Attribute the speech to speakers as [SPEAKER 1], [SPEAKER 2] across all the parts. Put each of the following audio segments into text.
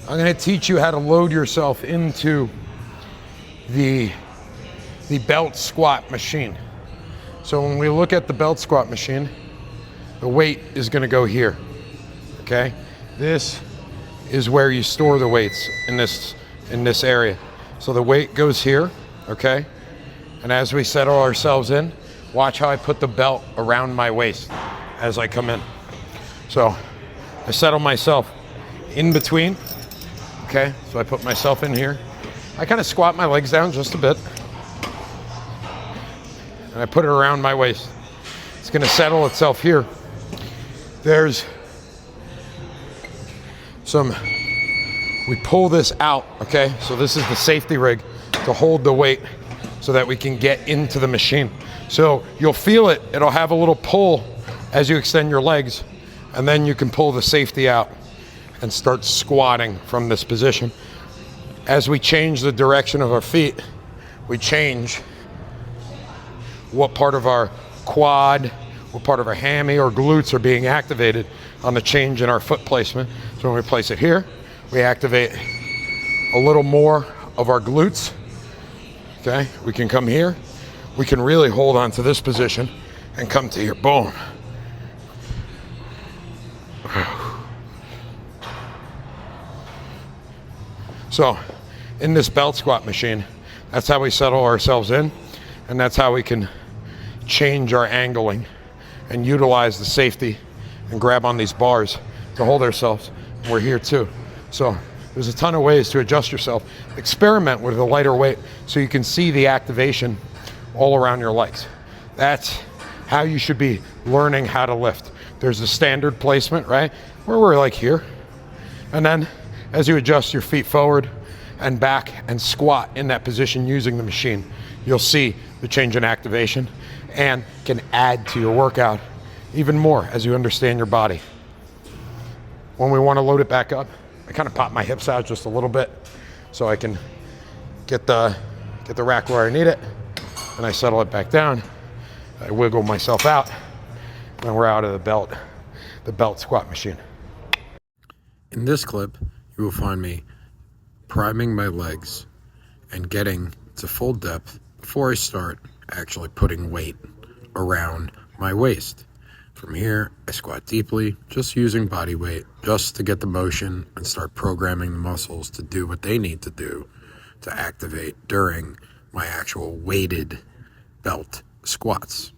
[SPEAKER 1] I'm going to teach you how to load yourself into the belt squat machine. So when we look at the belt squat machine, the weight is going to go here, okay? This is where you store the weights in this area. So the weight goes here, okay? And as we settle ourselves in, watch how I put the belt around my waist as I come in. So I settle myself in between, okay? So I put myself in here. I kind of squat my legs down just a bit. And I put it around my waist. It's gonna settle itself here. There's we pull this out, okay? So this is the safety rig to hold the weight so that we can get into the machine. So you'll feel it, it'll have a little pull as you extend your legs, and then you can pull the safety out and start squatting from this position. As we change the direction of our feet, we change what part of our quad, what part of our hammy or glutes are being activated on the change in our foot placement. So when we place it here, we activate a little more of our glutes, okay? We can come here, we can really hold on to this position and come to here, boom. So in this belt squat machine, that's how we settle ourselves in, and that's how we can change our angling and utilize the safety and grab on these bars to hold ourselves. We're here too. So there's a ton of ways to adjust yourself. Experiment with a lighter weight so you can see the activation all around your legs. That's how you should be learning how to lift. There's a standard placement, right? Where we're like here. And then as you adjust your feet forward and back and squat in that position using the machine, you'll see the change in activation and can add to your workout even more as you understand your body. When we want to load it back up, I kind of pop my hips out just a little bit so I can get the rack where I need it, and I settle it back down. I wiggle myself out, and we're out of the belt squat machine. In this clip, you will find me priming my legs and getting to full depth before I start actually putting weight around my waist. From here, I squat deeply, just using body weight, just to get the motion and start programming the muscles to do what they need to do to activate during my actual weighted belt squats.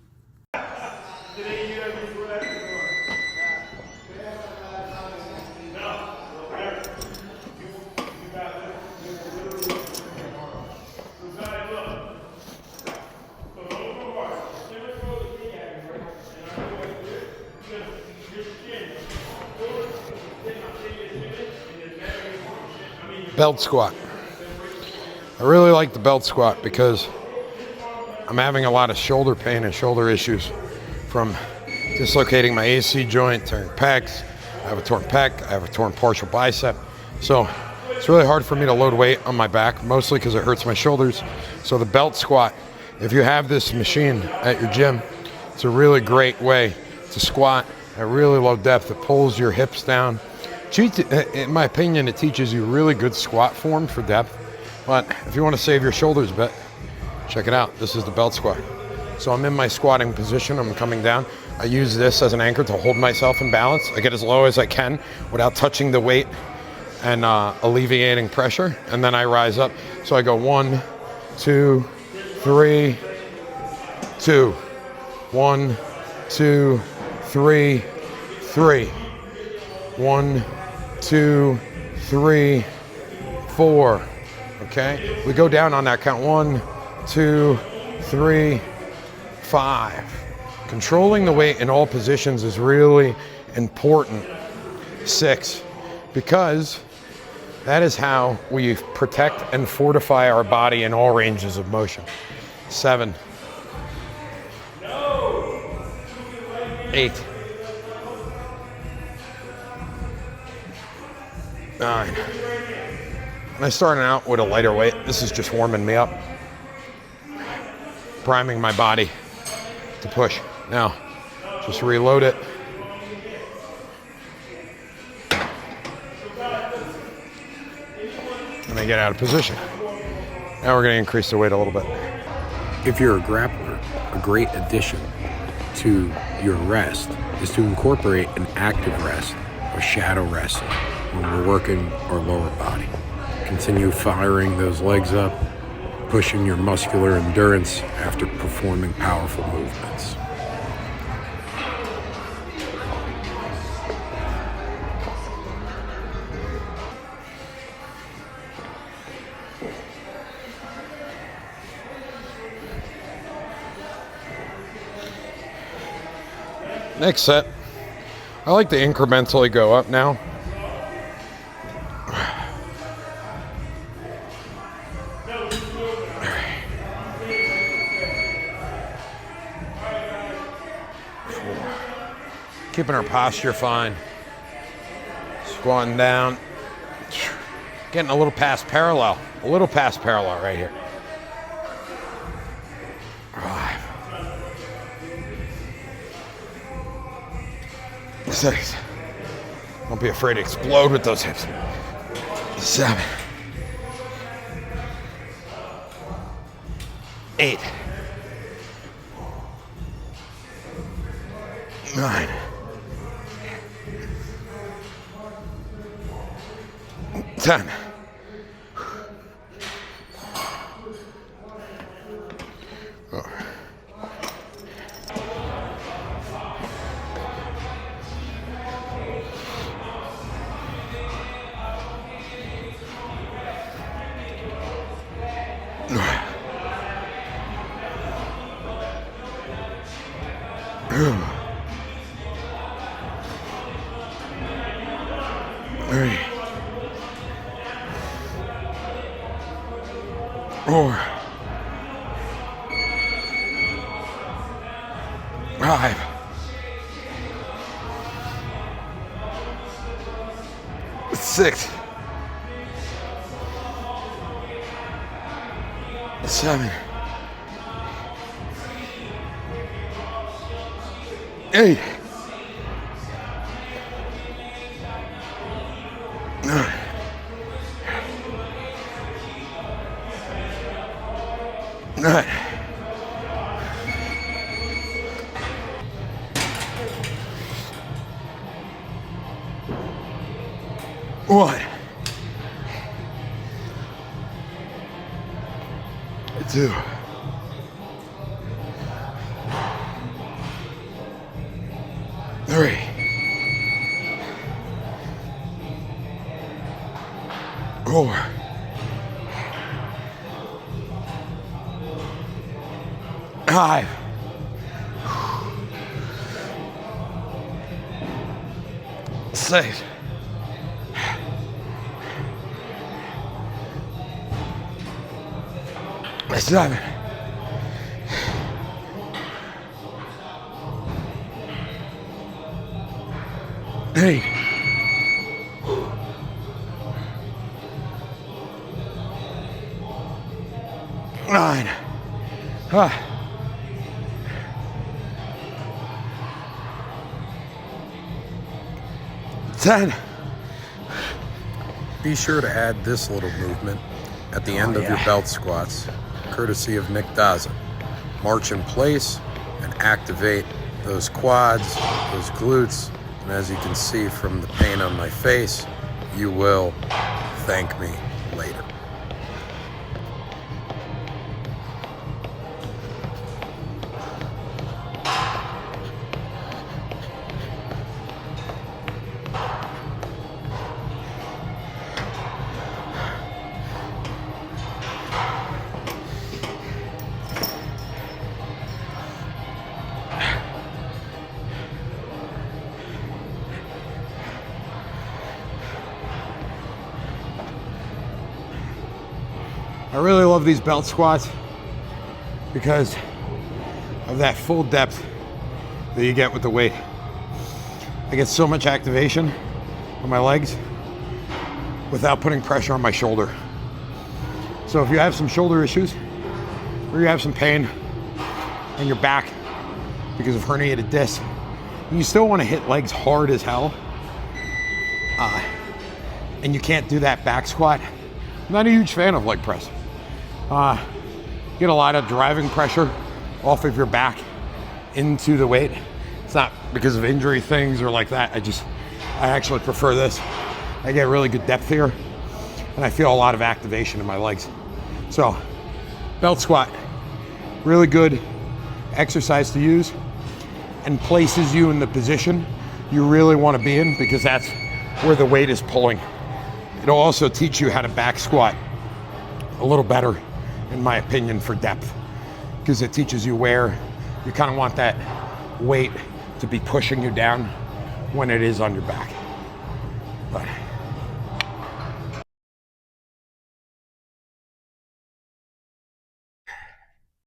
[SPEAKER 1] Belt squat. I really like the belt squat because I'm having a lot of shoulder pain and shoulder issues from dislocating my AC joint, tearing pecs. I have a torn pec, I have a torn partial bicep. So it's really hard for me to load weight on my back, mostly because it hurts my shoulders. So the belt squat, if you have this machine at your gym, it's a really great way to squat at really low depth. It pulls your hips down. In my opinion, it teaches you really good squat form for depth. But if you want to save your shoulders a bit, check it out. This is the belt squat. So I'm in my squatting position. I'm coming down. I use this as an anchor to hold myself in balance. I get as low as I can without touching the weight and alleviating pressure. And then I rise up. So I go 1, 2, 3, 2. 1, 2, 3, 3. 1, 2, 3, 4. Okay, we go down on that count. 1, 2, 3, 5. Controlling the weight in all positions is really important. 6, because that is how we protect and fortify our body in all ranges of motion. 7, 8, 9. And I started out with a lighter weight. This is just warming me up, priming my body to push. Now, just reload it. and they get out of position. Now we're going to increase the weight a little bit.
[SPEAKER 2] If you're a grappler, a great addition to your rest is to incorporate an active rest or shadow resting when we're working our lower body. Continue firing those legs up, pushing your muscular endurance after performing powerful movements.
[SPEAKER 1] Next set, I like to incrementally go up now. Keeping our posture fine. Squatting down. Getting a little past parallel. A little past parallel right here. 5, 6. Don't be afraid to explode with those hips. 7, 8, 9, 10. Oh. Three, 4, 5, 6, 7, 8, 9, 9. One, 2, 3, 4, 5, 6, 7, 8, 9, 10.
[SPEAKER 2] Be sure to add this little movement at the end of your belt squats, courtesy of Nick Daza. March in place and activate those quads, those glutes, and as you can see from the pain on my face, you will thank me later.
[SPEAKER 1] I really love these belt squats because of that full depth that you get with the weight. I get so much activation on my legs without putting pressure on my shoulder. So if you have some shoulder issues or you have some pain in your back because of herniated discs, and you still want to hit legs hard as hell, and you can't do that back squat not a huge fan of leg press. Get a lot of driving pressure off of your back into the weight. It's not because of injury things or like that. I actually prefer this. I get really good depth here, and I feel a lot of activation in my legs. So, belt squat, really good exercise to use, and places you in the position you really want to be in, because that's where the weight is pulling. It'll also teach you how to back squat a little better, in my opinion, for depth, because it teaches you where you kind of want that weight to be pushing you down when it is on your back. But